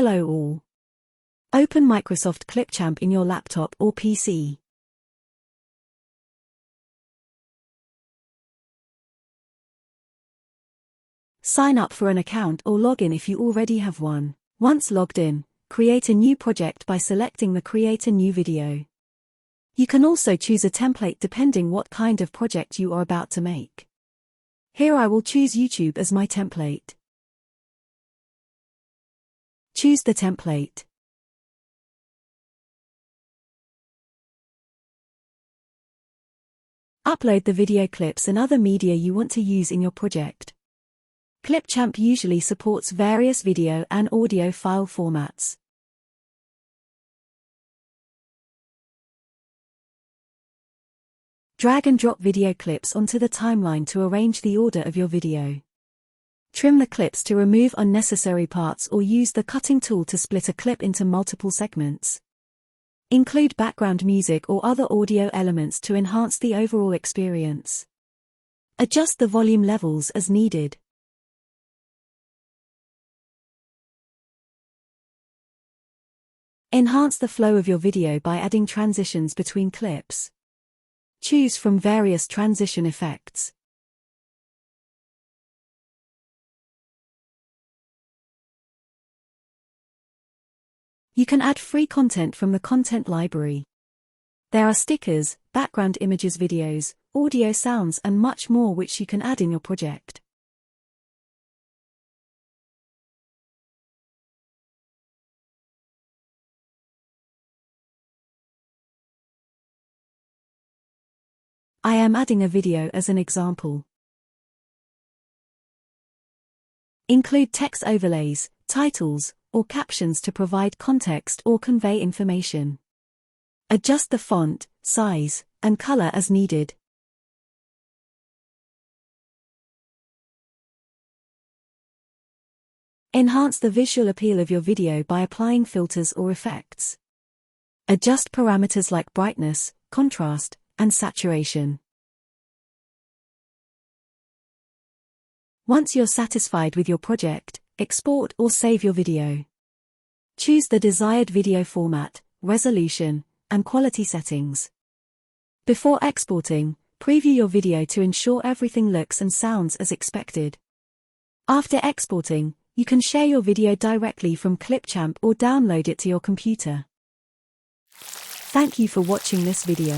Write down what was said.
Hello all. Open Microsoft ClipChamp in your laptop or PC. Sign up for an account or log in if you already have one. Once logged in, create a new project by selecting the Create a New Video. You can also choose a template depending what kind of project you are about to make. Here I will choose YouTube as my template. Choose the template. Upload the video clips and other media you want to use in your project. ClipChamp usually supports various video and audio file formats. Drag and drop video clips onto the timeline to arrange the order of your video. Trim the clips to remove unnecessary parts or use the cutting tool to split a clip into multiple segments. Include background music or other audio elements to enhance the overall experience. Adjust the volume levels as needed. Enhance the flow of your video by adding transitions between clips. Choose from various transition effects. You can add free content from the content library. There are stickers, background images, videos, audio, sounds, and much more which you can add in your project. I am adding a video as an example. Include text overlays, titles, or captions to provide context or convey information. Adjust the font, size, and color as needed. Enhance the visual appeal of your video by applying filters or effects. Adjust parameters like brightness, contrast, and saturation. Once you're satisfied with your project, export or save your video. Choose the desired video format, resolution, and quality settings. Before exporting, preview your video to ensure everything looks and sounds as expected. After exporting, you can share your video directly from ClipChamp or download it to your computer. Thank you for watching this video.